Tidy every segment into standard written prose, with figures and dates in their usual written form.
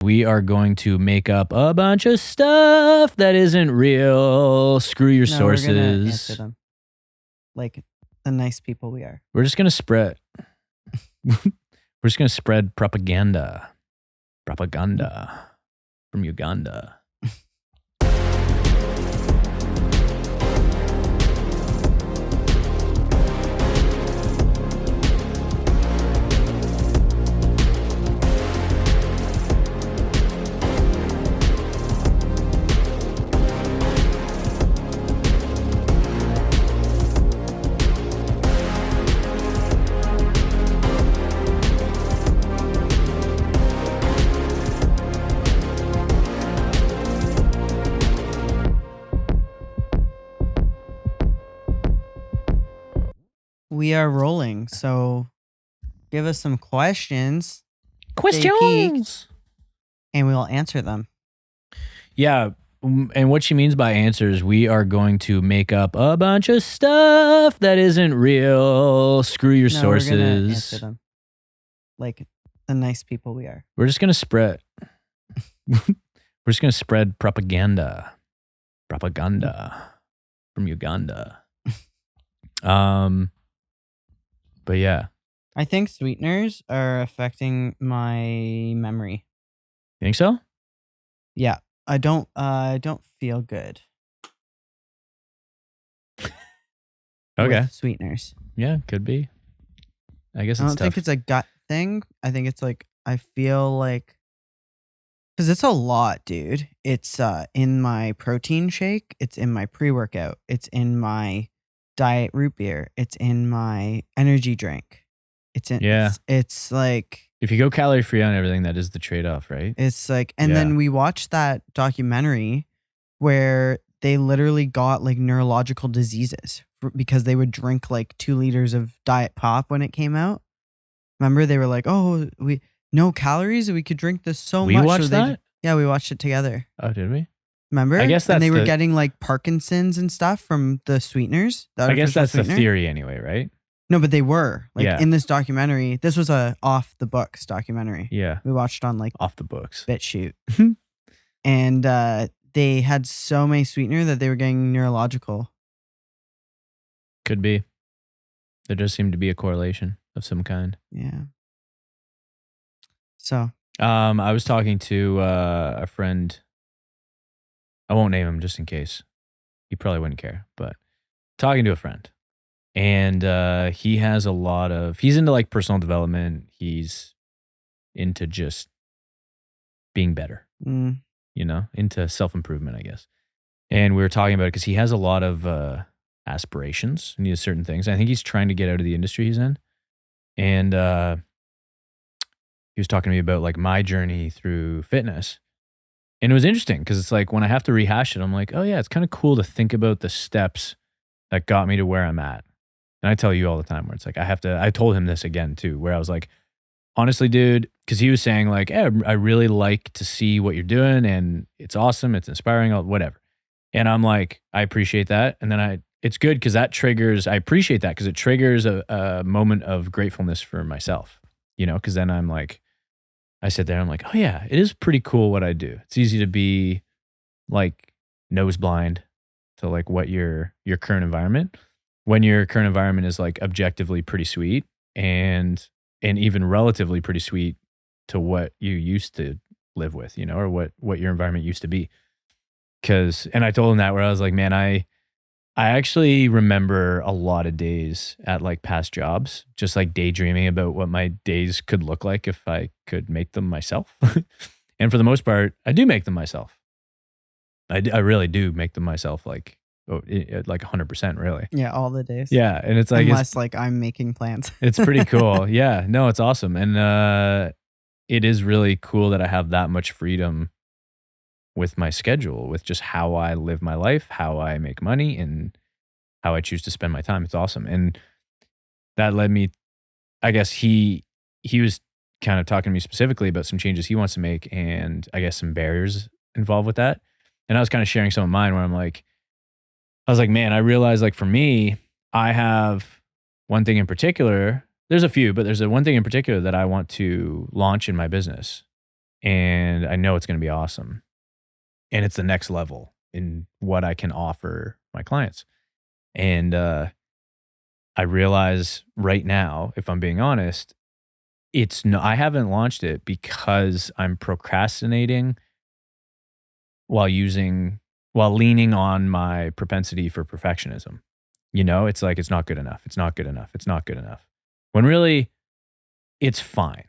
We are going to make up a bunch of stuff that isn't real. Screw your No, we're gonna answer sources. them like the nice people we are. We're just gonna spread. We're just gonna spread propaganda from Uganda. We are rolling, so give us some questions. Questions. And we will answer them. Yeah, and what she means by answers, we are going to make up a bunch of stuff that isn't real. Screw your No, we're gonna answer sources. them like the nice people we are. We're just gonna spread. We're just gonna spread propaganda from Uganda. But yeah, I think sweeteners are affecting my memory. you think so? Yeah, I don't feel good. Okay. With sweeteners. Yeah, could be. I guess I it's don't think tough. it's a gut thing. I think it's like I feel like because it's a lot, dude. It's in my protein shake. It's in my pre-workout. It's in my diet root beer. It's in my energy drink. It's in. Yeah. It's like If you go calorie free on everything, that is the trade off, right? it's like, and Yeah. then we watched that documentary where they literally got like neurological diseases because they would drink like 2 liters of diet pop when it came out. Remember, they were like, "Oh, we no calories. We could drink this so We much." watched so that? Yeah, we watched it together. Oh, did we? Remember? I guess and they that's were the- getting like Parkinson's and stuff from the sweeteners. The I guess artificial that's the sweetener. theory anyway, right? No, but they were like Yeah. in this documentary. This was a off the books documentary. Yeah. We watched on like Off the books. BitChute, and they had so many sweetener that they were getting neurological. Could be. There does seem to be a correlation of some kind. Yeah. So I was talking to a friend. I won't name him just in case. He probably wouldn't care, but talking to a friend. And he has a lot of, he's into like personal development. He's into just being better, you know, into self-improvement, I guess. And we were talking about it because he has a lot of aspirations and he has certain things. I think he's trying to get out of the industry he's in. And he was talking to me about like my journey through fitness. And it was interesting because it's like when I have to rehash it, I'm like, oh yeah, it's kind of cool to think about the steps that got me to where I'm at. And I tell you all the time where it's like, I told him this again too, where I was like, honestly, dude, because he was saying like, hey, I really like to see what you're doing and it's awesome, it's inspiring, whatever. And I'm like, I appreciate that. And then it's good because I appreciate that because it triggers a moment of gratefulness for myself, you know, because then I'm like, I sit there, I'm like, oh yeah, it is pretty cool what I do. It's easy to be like nose blind to like what your current environment, when your current environment is like objectively pretty sweet and even relatively pretty sweet to what you used to live with, you know, or what your environment used to be. And I told him that where I was like, man, I actually remember a lot of days at like past jobs, just like daydreaming about what my days could look like if I could make them myself. And for the most part, I do make them myself. I really do make them myself, like 100%, really. yeah, all the days. Yeah, and it's like unless like I'm making plans. it's pretty cool. Yeah, no, it's awesome, and it is really cool that I have that much freedom with my schedule, with just how I live my life, how I make money, and how I choose to spend my time. It's awesome, and that led me. I guess he was kind of talking to me specifically about some changes he wants to make, and I guess some barriers involved with that. And I was kind of sharing some of mine where I was like, man, I realized like for me, I have one thing in particular. There's a few, but there's one thing in particular that I want to launch in my business. and I know it's going to be awesome. And it's the next level in what I can offer my clients. And I realize right now, if I'm being honest, it's no, I haven't launched it because I'm procrastinating while leaning on my propensity for perfectionism. You know, it's like, it's not good enough. It's not good enough. It's not good enough. When really it's fine.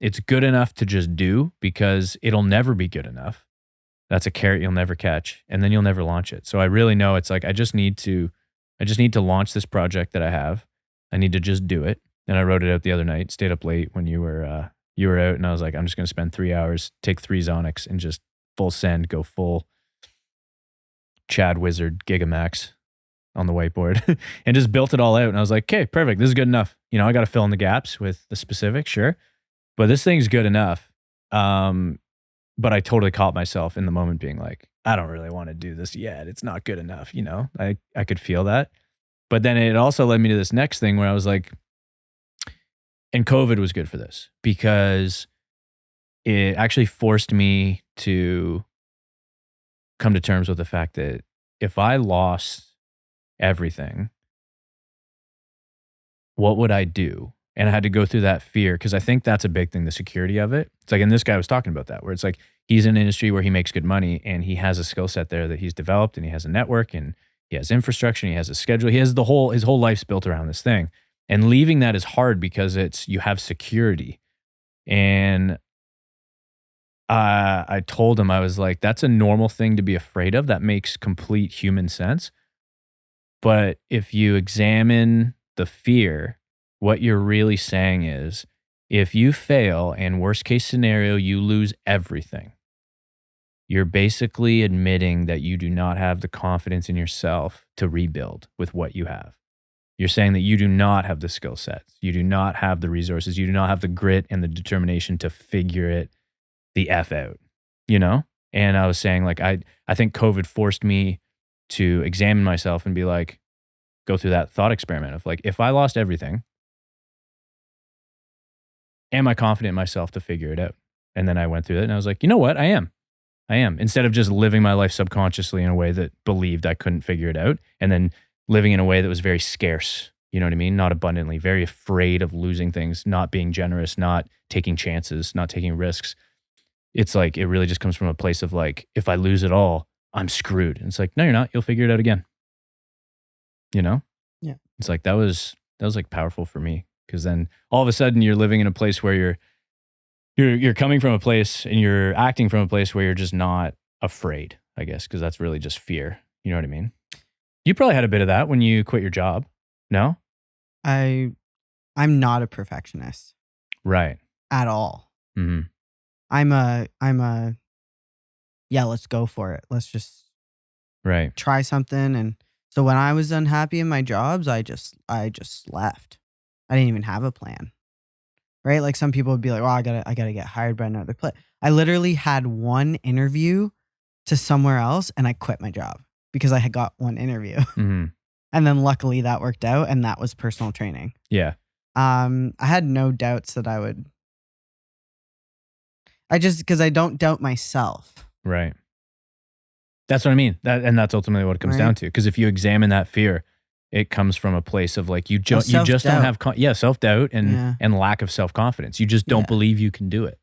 It's good enough to just do because it'll never be good enough. That's a carrot you'll never catch, and then you'll never launch it. So I really know it's like I just need to launch this project that I have. I need to just do it. And I wrote it out the other night, stayed up late when you were out, and I was like, I'm just going to spend 3 hours, take 3 Zonics, and just full send, go full Chad Wizard Gigamax on the whiteboard, and just built it all out. And I was like, okay, perfect. This is good enough. You know, I got to fill in the gaps with the specifics, sure, but this thing's good enough. But I totally caught myself in the moment being like, I don't really want to do this yet. It's not good enough. You know, I could feel that. But then it also led me to this next thing where I was like, and COVID was good for this because it actually forced me to come to terms with the fact that if I lost everything, what would I do? And I had to go through that fear because I think that's a big thing, the security of it. It's like, and this guy was talking about that, where it's like he's in an industry where he makes good money and he has a skill set there that he's developed, and he has a network, and he has infrastructure, and he has a schedule. He has his whole life's built around this thing. And leaving that is hard because you have security. And I told him, I was like, that's a normal thing to be afraid of. That makes complete human sense. But if you examine the fear, what you're really saying is, if you fail and worst case scenario, you lose everything, you're basically admitting that you do not have the confidence in yourself to rebuild with what you have. You're saying that you do not have the skill sets. You do not have the resources. You do not have the grit and the determination to figure it the F out, you know? And I was saying, like, I think COVID forced me to examine myself and be like, go through that thought experiment of like, if I lost everything, am I confident in myself to figure it out? And then I went through it and I was like, you know what? I am. Instead of just living my life subconsciously in a way that believed I couldn't figure it out, and then living in a way that was very scarce, you know what I mean? Not abundantly, very afraid of losing things, not being generous, not taking chances, not taking risks. It's like, it really just comes from a place of like, if I lose it all, I'm screwed. And it's like, no, you're not. You'll figure it out again. You know? Yeah. It's like, that was like powerful for me. Cause then all of a sudden you're living in a place where you're coming from a place and you're acting from a place where you're just not afraid, I guess. Cause that's really just fear. You know what I mean? You probably had a bit of that when you quit your job. No? I'm not a perfectionist Right. at all. Mm-hmm. I'm a yeah, let's go for it. Let's just Right. try something. And so when I was unhappy in my jobs, I just left. I didn't even have a plan. Right? Like some people would be like, "Oh, I gotta get hired by another place." I literally had one interview to somewhere else, and I quit my job because I had got one interview. Mm-hmm. And then luckily that worked out, and that was personal training. Yeah. I had no doubts that I would. Because I don't doubt myself. Right. That's what I mean. That's ultimately what it comes down Right. to. Because if you examine that fear, it comes from a place of like, you just don't have self-doubt and lack of self-confidence. You just don't believe you can do it.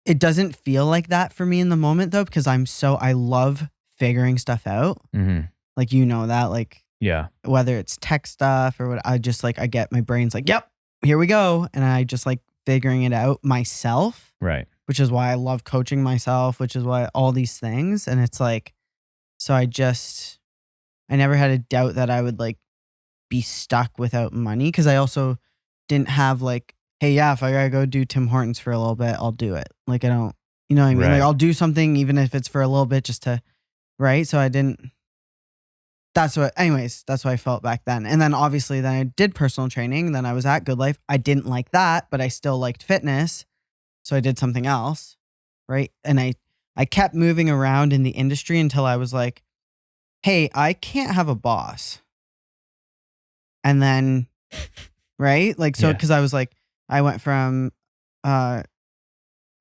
It doesn't feel like that for me in the moment though, because I love figuring stuff out. Mm-hmm. Like, you know that, like, yeah, whether it's tech stuff or what, I just like, I get my brain's like, yep, here we go. And I just like figuring it out myself. Right. Which is why I love coaching myself, which is why all these things. And it's like, so I never had a doubt that I would like be stuck without money. Cause I also didn't have like, hey, yeah, if I gotta go do Tim Hortons for a little bit, I'll do it. Like, I don't, you know what I mean? Right. Like, I'll do something even if it's for a little bit just to, right? So that's what I felt back then. And then obviously then I did personal training. Then I was at Good Life. I didn't like that, but I still liked fitness. So I did something else, right? And I kept moving around in the industry until I was like, hey, I can't have a boss. And then, right? Like, so, because I was like, I went from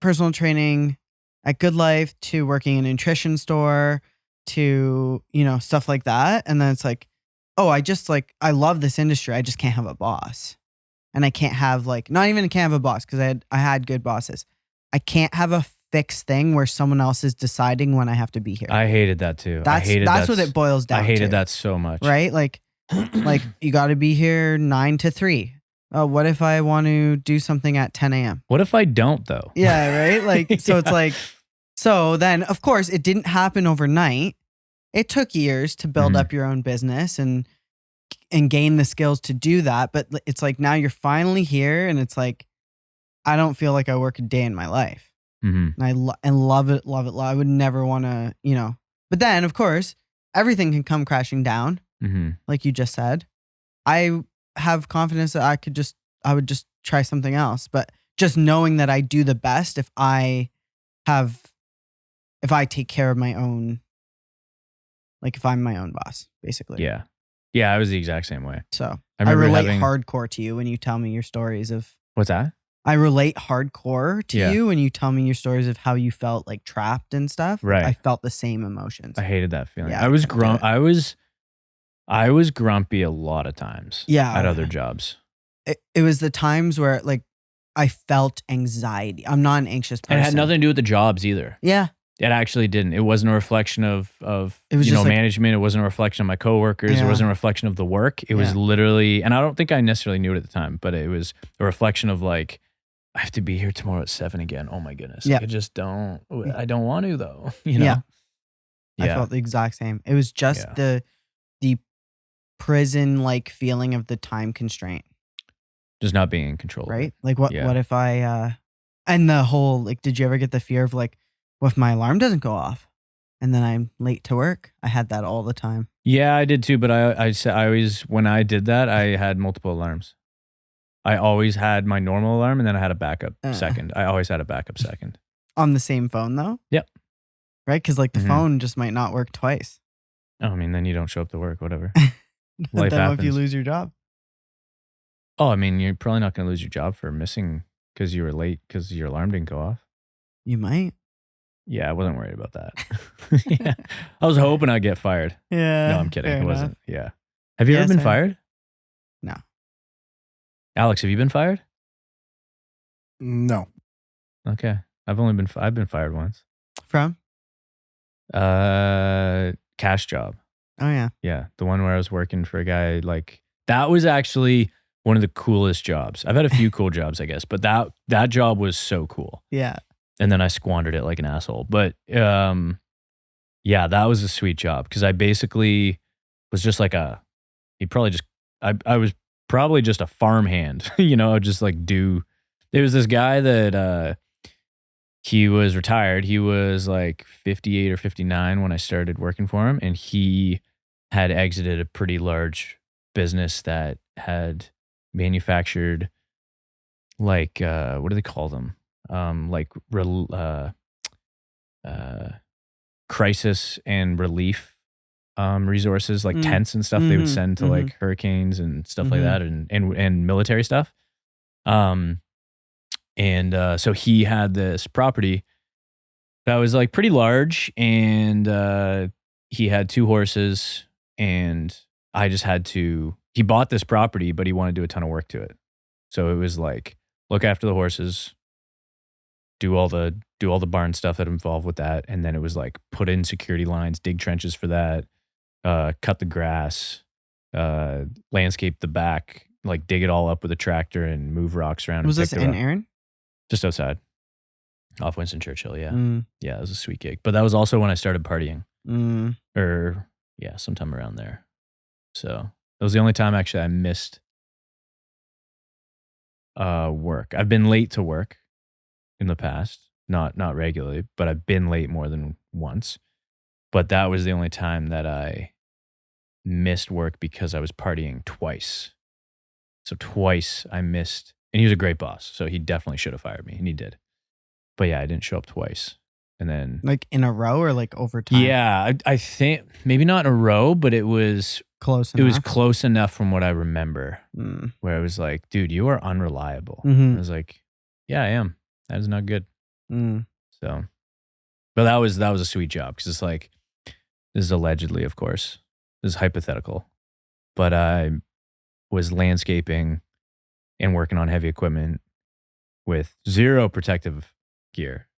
personal training at Good Life to working in a nutrition store to, stuff like that. And then it's like, oh, I love this industry. I just can't have a boss. And I can't have not even can't have a boss because I had good bosses. I can't have a fixed thing where someone else is deciding when I have to be here. I hated that too. That's what it boils down to. I hated that so much. Right? Like you got to be here 9 to 3. What if I want to do something at 10 a.m.? What if I don't though? Yeah, right? So it's like, so then of course it didn't happen overnight. It took years to build up your own business and gain the skills to do that. But it's like now you're finally here and it's like, I don't feel like I work a day in my life. And I love it. I would never want to, but then of course everything can come crashing down. Like you just said, I have confidence that I would just try something else, but just knowing that I do the best if I take care of my own, like if I'm my own boss, basically. Yeah. Yeah. I was the exact same way. So I relate hardcore to you when you tell me your stories of what's that? I relate hardcore to you when you tell me your stories of how you felt like trapped and stuff. Right. I felt the same emotions. I hated that feeling. Yeah, I was grumpy a lot of times. Yeah. At other jobs. It was the times where I felt anxiety. I'm not an anxious person. And it had nothing to do with the jobs either. Yeah. It actually didn't. It wasn't a reflection of it was just management. It wasn't a reflection of my coworkers. Yeah. It wasn't a reflection of the work. It was literally, and I don't think I necessarily knew it at the time, but it was a reflection of like, I have to be here tomorrow at 7 again. Oh my goodness. Yeah. I don't want to though. Yeah. I felt the exact same. It was just the prison-like feeling of the time constraint. Just not being in control. Right? Like what if and the whole, did you ever get the fear of what if my alarm doesn't go off and then I'm late to work? I had that all the time. Yeah, I did too. But I always, when I did that, I had multiple alarms. I always had my normal alarm and then I had a backup second. I always had a backup second. On the same phone though? Yep. Right? Because the phone just might not work twice. Oh, I mean, then you don't show up to work, whatever. Life happens. What if you lose your job? Oh, I mean, you're probably not going to lose your job for missing because you were late because your alarm didn't go off. You might. Yeah, I wasn't worried about that. Yeah. I was hoping I'd get fired. Yeah. No, I'm kidding. It wasn't. Yeah. Have you ever been fired? No. Alex, have you been fired? No. Okay. I've been fired once. From? Cash job. Oh yeah. Yeah. The one where I was working for a guy, that was actually one of the coolest jobs. I've had a few cool jobs, I guess, but that job was so cool. Yeah. And then I squandered it like an asshole. But yeah, that was a sweet job because I basically was just I was probably just a farmhand, just there was this guy that he was retired. He was 58 or 59 when I started working for him. And he had exited a pretty large business that had manufactured what do they call them? Crisis and relief resources, tents and stuff they would send to hurricanes and stuff like that and military stuff. So he had this property that was pretty large and he had 2 horses and I just had to, he bought this property, but he wanted to do a ton of work to it. So it was look after the horses, do all the barn stuff that involved with that. And then it was put in security lines, dig trenches for that, cut the grass, landscape the back, dig it all up with a tractor and move rocks around. Was this in Erin? Just outside. Off Winston Churchill, yeah. Yeah, it was a sweet gig. But that was also when I started partying. Sometime around there. So that was the only time actually I missed work. I've been late to work in the past. Not regularly, but I've been late more than once. But that was the only time that I missed work because I was partying twice. So twice I missed, and he was a great boss, so he definitely should have fired me, and he did. But yeah, I didn't show up twice. And then in a row or over time? Yeah, I think maybe not in a row, but it was close enough. It was close enough from what I remember, where I was dude, you are unreliable. I was yeah, I am. That is not good. Mm. So, but that was a sweet job because it's like, this is allegedly, of course, this is hypothetical, but I was landscaping and working on heavy equipment with zero protective gear,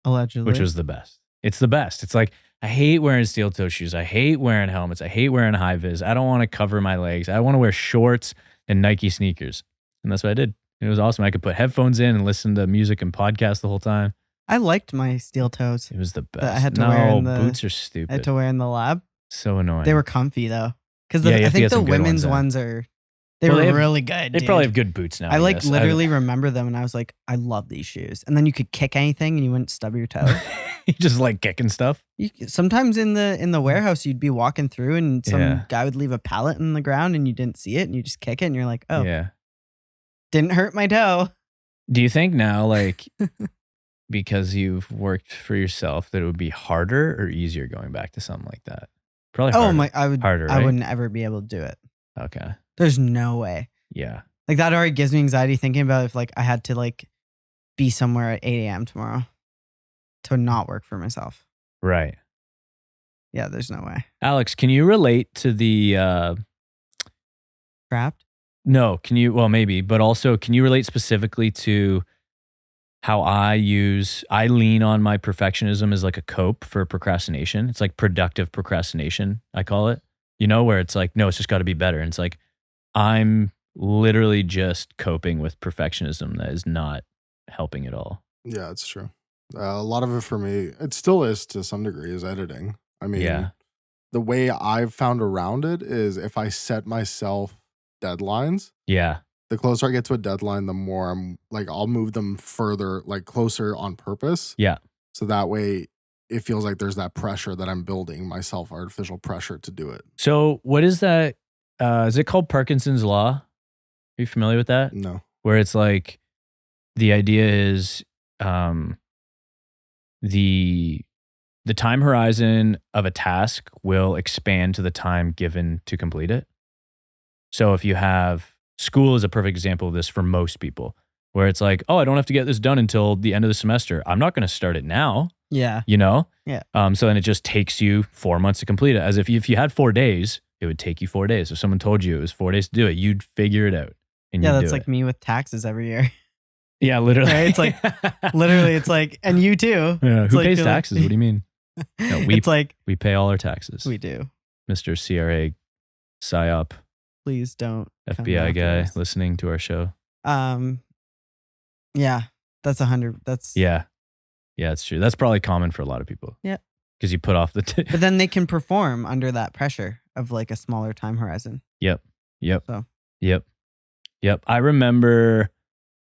which Allegedly. was the best. It's the best. It's like, I hate wearing steel toe shoes. I hate wearing helmets. I hate wearing high vis. I don't want to cover my legs. I want to wear shorts and Nike sneakers. And that's what I did. It was awesome. I could put headphones in and listen to music and podcasts the whole time. I liked my steel toes It was the best. that I had to wear in the boots are I stupid. had to wear in the lab. So annoying. They were comfy though, because Yeah, you I have to think get the some good women's ones ones in. are they Well, were they have- really good. They dude. probably have good boots now. I like guess. literally remember them, and I was like, I love these shoes. And then you could kick anything, and you wouldn't stub your toe. You just like kicking stuff. Sometimes in the warehouse, you'd be walking through, and some Yeah. guy would leave a pallet in the ground, and you didn't see it, and you just kick it, and you're like, oh, Yeah. didn't hurt my toe. Do you think now, like, because you've worked for yourself, that it would be harder or easier going back to something like that? Probably harder. Oh my, I would Harder, I right? wouldn't ever be able to do it. Okay. There's no way. Yeah. Like that already gives me anxiety thinking about if like I had to like be somewhere at 8 a.m. tomorrow to not work for myself. Right. Yeah, there's no way. Alex, can you relate to the Trapped? no, can you, well, maybe, but also can you relate specifically to how I lean on my perfectionism as like a cope for procrastination? It's like productive procrastination, I call it, where it's like, no, it's just got to be better. And it's like, I'm literally just coping with perfectionism that is not helping at all. Yeah, it's true. A lot of it for me, it still is to some degree, is editing. I mean, Yeah. the way I've found around it is if I set myself deadlines, Yeah. the closer I get to a deadline, the more I'm like, I'll move them further, like closer on purpose. Yeah. So that way it feels like there's that pressure that I'm building myself, artificial pressure to do it. So what is that? Is it called Parkinson's Law? Are you familiar with that? No. Where it's like, the idea is the time horizon of a task will expand to the time given to complete it. So if you have, school is a perfect example of this for most people, where it's like, oh, I don't have to get this done until the end of the semester. I'm not going to start it now. Yeah. Yeah. So then it just takes you 4 months to complete it. As if you had 4 days, it would take you 4 days. If someone told you it was 4 days to do it, you'd figure it out. And Yeah, you'd that's do like it. me with taxes every year. Yeah, literally. Right? It's like, literally, it's like, and you too. Yeah, It's who like, pays you're like- taxes? What do you mean? No, It's like, we pay all our taxes. we do. Mr. CRA, PSYOP, Please don't. come FBI after guy us. listening to our show. Yeah, that's 100. That's Yeah, it's true. That's probably common for a lot of people. Yeah. Because you put off the... But then they can perform under that pressure of like a smaller time horizon. Yep. So. Yep. I remember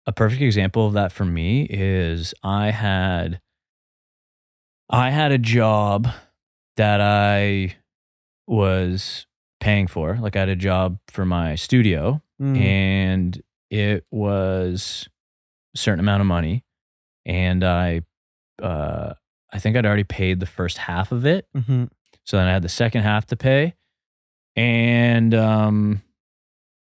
a perfect example of that for me is I had a job that I was paying for. Like I had a job for my studio and it was a certain amount of money. And I think I'd already paid the first half of it. Mm-hmm. So then I had the second half to pay. And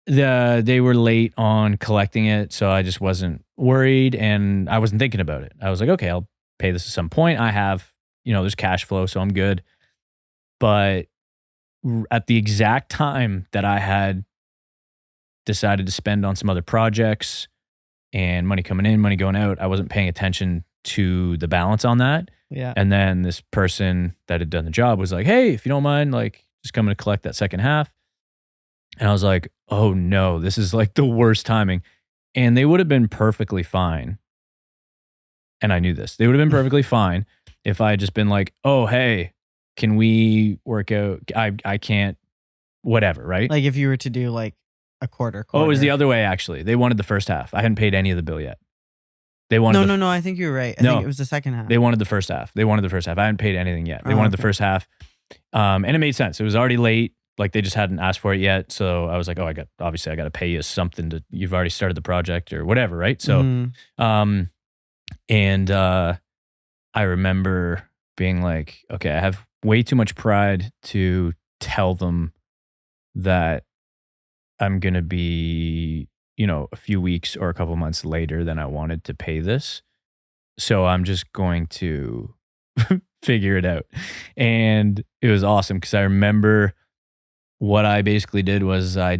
they were late on collecting it, so I just wasn't worried and I wasn't thinking about it. I was like, okay, I'll pay this at some point. I have, there's cash flow, so I'm good. But at the exact time that I had decided to spend on some other projects and money coming in, money going out, I wasn't paying attention to the balance on that. Yeah. And then this person that had done the job was like, hey, if you don't mind, like just coming to collect that second half. And I was like, oh no, this is like the worst timing. And they would have been perfectly fine. And I knew this. They would have been perfectly fine if I had just been like, oh, hey, can we work out? I can't, whatever, right? Like if you were to do like a quarter. Oh, it was the other way, actually. They wanted the first half. I hadn't paid any of the bill yet. They wanted No. I think you're right. I No. think it was the second half. They wanted the first half. I hadn't paid anything yet. They Oh, wanted the okay. first half. And it made sense. It was already late. Like they just hadn't asked for it yet. So I was like, oh, I got to pay you something you've already started the project or whatever. Right. So, Mhm. and I remember being like, okay, I have way too much pride to tell them that I'm going to be, a few weeks or a couple months later than I wanted to pay this. So I'm just going to figure it out. And it was awesome because I remember what I basically did was I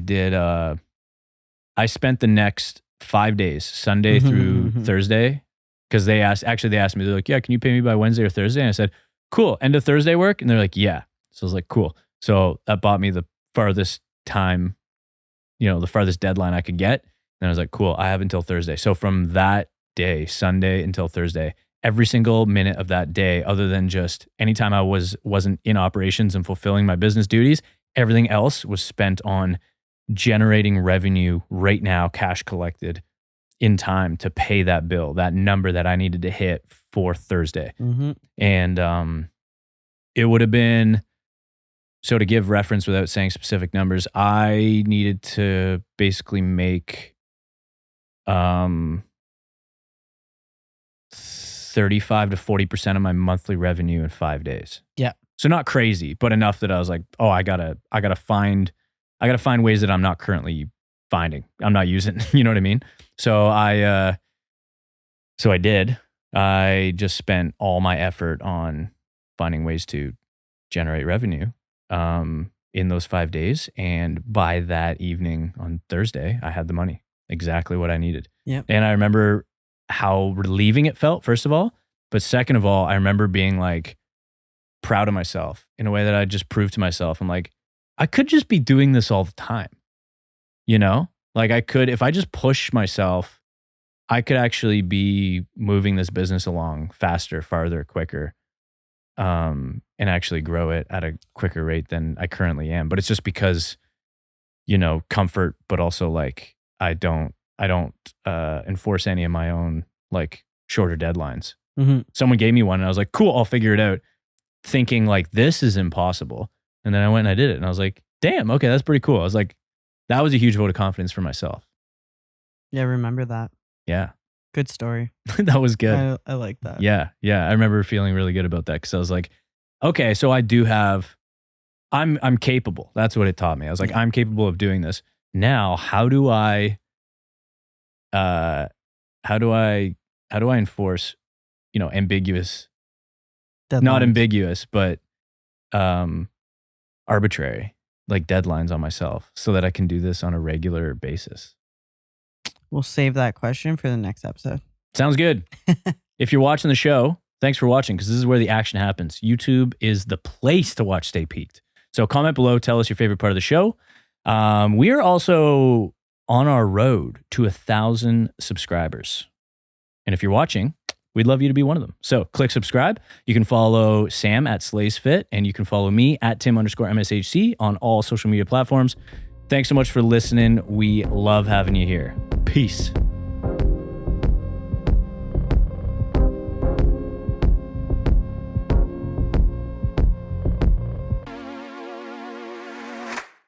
spent the next 5 days, Sunday through Thursday, because they asked me, they're like, yeah, can you pay me by Wednesday or Thursday? And I said, cool, end of Thursday work? And they're like, yeah. So I was like, cool. So that bought me the farthest time, the farthest deadline I could get. And I was like, cool, I have until Thursday. So from that day, Sunday until Thursday, every single minute of that day, other than just anytime I wasn't in operations and fulfilling my business duties, everything else was spent on generating revenue right now, cash collected in time to pay that bill, that number that I needed to hit for Thursday. And it would have been, so to give reference without saying specific numbers, I needed to basically make 35 to 40% of my monthly revenue in 5 days. Yeah. So not crazy, but enough that I was like, oh, I gotta find ways that I'm not currently finding. I'm not using, you know what I mean? So I did. I just spent all my effort on finding ways to generate revenue in those 5 days. And by that evening on Thursday, I had the money, exactly what I needed. Yep. And I remember how relieving it felt, first of all. But second of all, I remember being like proud of myself in a way that I just proved to myself. I'm like, I could just be doing this all the time. Like I could, if I just push myself, I could actually be moving this business along faster, farther, quicker, and actually grow it at a quicker rate than I currently am. But it's just because, comfort, but also like I don't enforce any of my own like shorter deadlines. Someone gave me one and I was like, cool, I'll figure it out, thinking like this is impossible. And then I went and I did it and I was like, damn, okay, that's pretty cool. I was like, that was a huge vote of confidence for myself. Yeah, remember that. Yeah. Good story. That was good. I like that. Yeah. I remember feeling really good about that because I was like, okay, so I do have, I'm capable. That's what it taught me. I was like, I'm capable of doing this. Now, how do I enforce, ambiguous, Deadlines. not ambiguous, but arbitrary, like deadlines on myself so that I can do this on a regular basis? We'll save that question for the next episode. Sounds good. If you're watching the show, thanks for watching because this is where the action happens. YouTube is the place to watch Stay Peaked. So comment below, tell us your favorite part of the show. We are also on our road to 1,000 subscribers. And if you're watching, we'd love you to be one of them. So click subscribe. You can follow Sam at SlaysFit, and you can follow me at Tim_MSHC on all social media platforms. Thanks so much for listening. We love having you here. Peace.